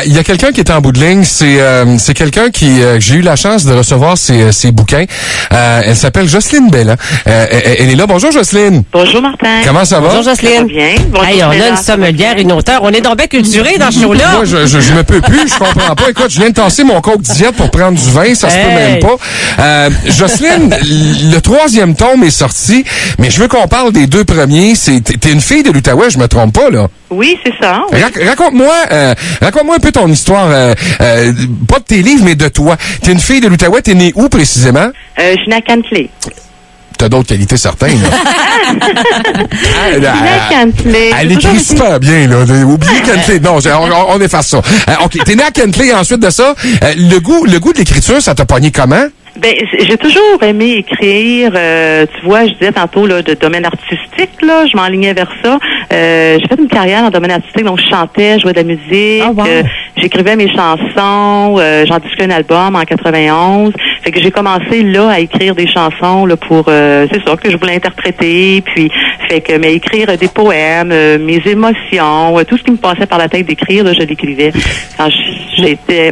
Il y a quelqu'un qui est en bout de ligne. C'est quelqu'un qui j'ai eu la chance de recevoir ses bouquins. Elle s'appelle Jocelyne Bellin. Elle est là. Bonjour Jocelyne. Bonjour Martin. Comment ça va? Bonjour Jocelyne. Ça va bien. Bonjour, hey, on a une sommelière, une auteure. On est donc bien culturés dans ce show-là. Moi, je me peux plus. Je comprends pas. Écoute, je viens de tasser mon coke diète pour prendre du vin. Ça se peut même pas. Jocelyne, le 3e tome est sorti, mais je veux qu'on parle des 2 premiers. T'es une fille de l'Outaouais, je me trompe pas, là? Oui, c'est ça. Oui. Raconte-moi un peu ton histoire, pas de tes livres, mais de toi. T'es une fille de l'Outaouais, t'es née où précisément? Je suis née à Cantley. T'as d'autres qualités certaines, là. Cantley. Elle écrit super bien, là. Oubliez Cantley. Non, on efface ça. OK, t'es née à Cantley, ensuite de ça, le goût de l'écriture, ça t'a pogné comment? Ben, j'ai toujours aimé écrire. Tu vois, je disais tantôt là, de domaine artistique, là, je m'enlignais vers ça. J'ai fait une carrière dans le domaine artistique, donc je chantais, je jouais de la musique, oh, wow. J'écrivais mes chansons, j'en disquais un album en 91. Fait que j'ai commencé là à écrire des chansons là pour c'est ça que je voulais interpréter, puis fait que mais écrire des poèmes, mes émotions, tout ce qui me passait par la tête d'écrire, là, je l'écrivais. Quand j'étais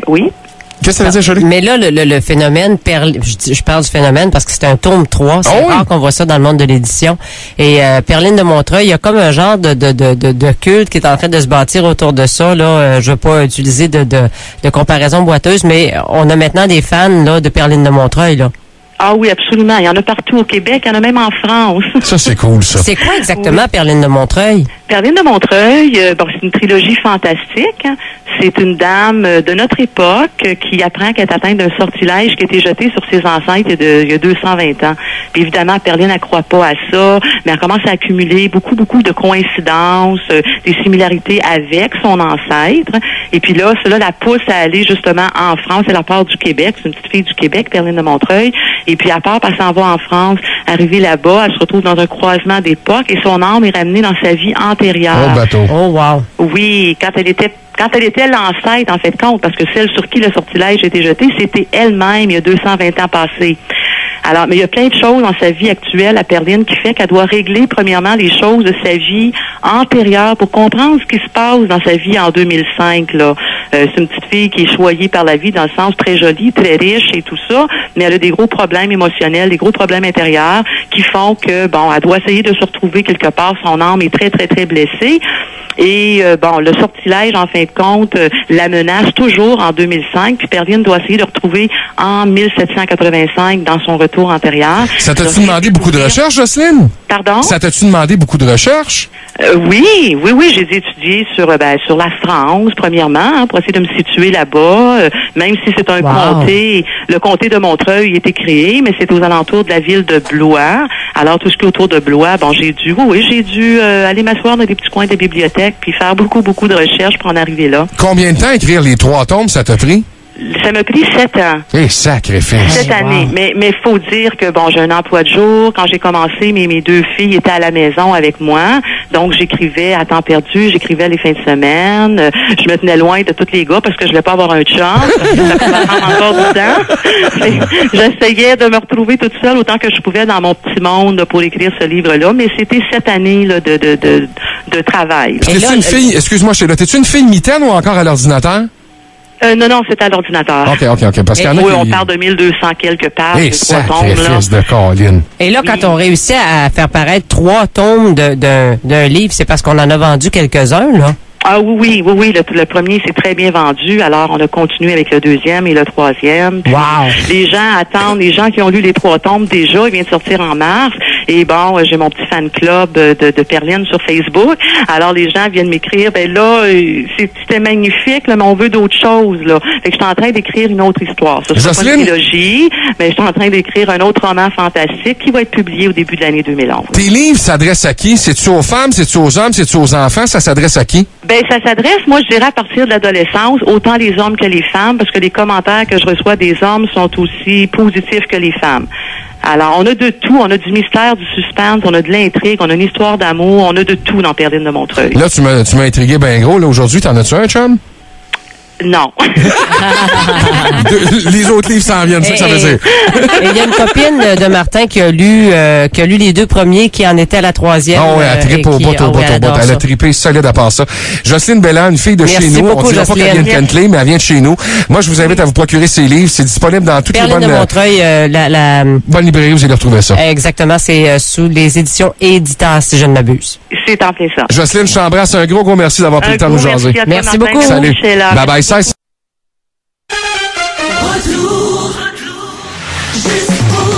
Qu'est-ce que ça veut dire, Jolie? Mais là, le phénomène, je parle du phénomène parce que c'est un tome 3. C'est rare qu'on voit ça dans le monde de l'édition. Et Perline de Montreuil, il y a comme un genre de culte qui est en train de se bâtir autour de ça. Là, je veux pas utiliser de comparaison boiteuse, mais on a maintenant des fans là de Perline de Montreuil, là. Ah oui, absolument. Il y en a partout au Québec, il y en a même en France. Ça, c'est cool, ça. C'est quoi exactement Perline de Montreuil? Perline de Montreuil, c'est une trilogie fantastique. Hein. C'est une dame de notre époque qui apprend qu'elle est atteinte d'un sortilège qui a été jeté sur ses ancêtres il y a 220 ans. Puis évidemment, Perline, elle croit pas à ça, mais elle commence à accumuler beaucoup de coïncidences, des similarités avec son ancêtre. Et puis là, cela la pousse à aller justement en France. Elle part du Québec. C'est une petite fille du Québec, Perline de Montreuil. Et puis, à part, elle s'en va en France, arrivée là-bas, elle se retrouve dans un croisement d'époque et son âme est ramenée dans sa vie antérieure. Oh, bateau. Oh, wow. Oui, quand elle était l'ancêtre, en fait, compte, parce que celle sur qui le sortilège a été jeté, c'était elle-même il y a 220 ans passés. Alors, mais il y a plein de choses dans sa vie actuelle à Perline qui fait qu'elle doit régler, premièrement, les choses de sa vie antérieure pour comprendre ce qui se passe dans sa vie en 2005, là. C'est une petite fille qui est choyée par la vie dans le sens très jolie, très riche et tout ça, mais elle a des gros problèmes émotionnels, des gros problèmes intérieurs qui font que, elle doit essayer de se retrouver quelque part. Son âme est très, très, très blessée. Et, le sortilège, en fin de compte, la menace toujours en 2005, puis Perline doit essayer de retrouver en 1785 dans son retour antérieur. Ça t'a-tu demandé beaucoup de recherches, Jocelyne? Pardon? Ça t'a-tu demandé beaucoup de recherches? Oui, j'ai étudié sur la France, premièrement, hein, pour essayer de me situer là-bas, même si c'est un comté. Le comté de Montreuil a été créé, mais c'est aux alentours de la ville de Blois. Alors, tout ce qui est autour de Blois, j'ai dû aller m'asseoir dans des petits coins de bibliothèque puis faire beaucoup de recherches pour en arriver là. Combien de temps écrire les 3 tomes, ça t'a pris? Ça m'a pris 7 ans. Eh, sacrifice. 7 années. Mais faut dire que, j'ai un emploi de jour. Quand j'ai commencé, mes 2 filles étaient à la maison avec moi. Donc, j'écrivais à temps perdu. J'écrivais les fins de semaine. Je me tenais loin de tous les gars parce que je voulais pas avoir un chum. Ça pouvait prendre encore du temps. J'essayais de me retrouver toute seule autant que je pouvais dans mon petit monde pour écrire ce livre-là. Mais c'était 7 années là, de travail. T'es-tu une fille, excuse-moi, Sheila, t'es-tu une fille mitaine ou encore à l'ordinateur? Non, c'est à l'ordinateur. OK. Parce qu'il y en a oui, on parle de 1200 quelques pages. Sacrifice de Colline. Et là, quand on réussit à faire paraître 3 tomes d'un livre, c'est parce qu'on en a vendu quelques-uns, là? Ah oui. Le premier s'est très bien vendu. Alors, on a continué avec le 2e et le 3e. Puis, wow. Les gens attendent, les gens qui ont lu les 3 tomes déjà, il vient de sortir en mars. Et j'ai mon petit fan club de Perline sur Facebook. Alors, les gens viennent m'écrire, c'était magnifique, là, mais on veut d'autres choses, là. Fait que je suis en train d'écrire une autre histoire. Ça sera pas une trilogie, mais je suis en train d'écrire un autre roman fantastique qui va être publié au début de l'année 2011. Tes livres s'adressent à qui? C'est-tu aux femmes? C'est-tu aux hommes? C'est-tu aux enfants? Ça s'adresse à qui? Ça s'adresse, moi, je dirais, à partir de l'adolescence, autant les hommes que les femmes, parce que les commentaires que je reçois des hommes sont aussi positifs que les femmes. Alors, on a de tout. On a du mystère, du suspense, on a de l'intrigue, on a une histoire d'amour, on a de tout dans Perline de Montreuil. Là, tu m'as intrigué bien gros. Là, aujourd'hui, t'en as-tu un, chum? Non. Les autres livres s'en viennent, c'est ça que ça veut dire. Et il y a une copine de Martin qui a lu les 2 premiers, qui en était à la 3e. Ah ouais, elle tripe au bout. Elle a trippé solide à part ça. Jocelyne Belland, une fille de chez nous. Beaucoup, on dira pas qu'elle vient de Kentley, mais elle vient de chez nous. Moi, je vous invite à vous procurer ses livres. C'est disponible dans toutes les bonnes... Perline de Montreuil, bonne librairie, vous allez retrouver ça. Exactement, c'est sous les éditions Éditas, si je ne m'abuse. C'est en plein ça. Jocelyne, je t'embrasse. Un gros merci d'avoir pris le temps de nous jaser. Merci beaucoup. Salut. Bye bye. 16. Retour, juste pour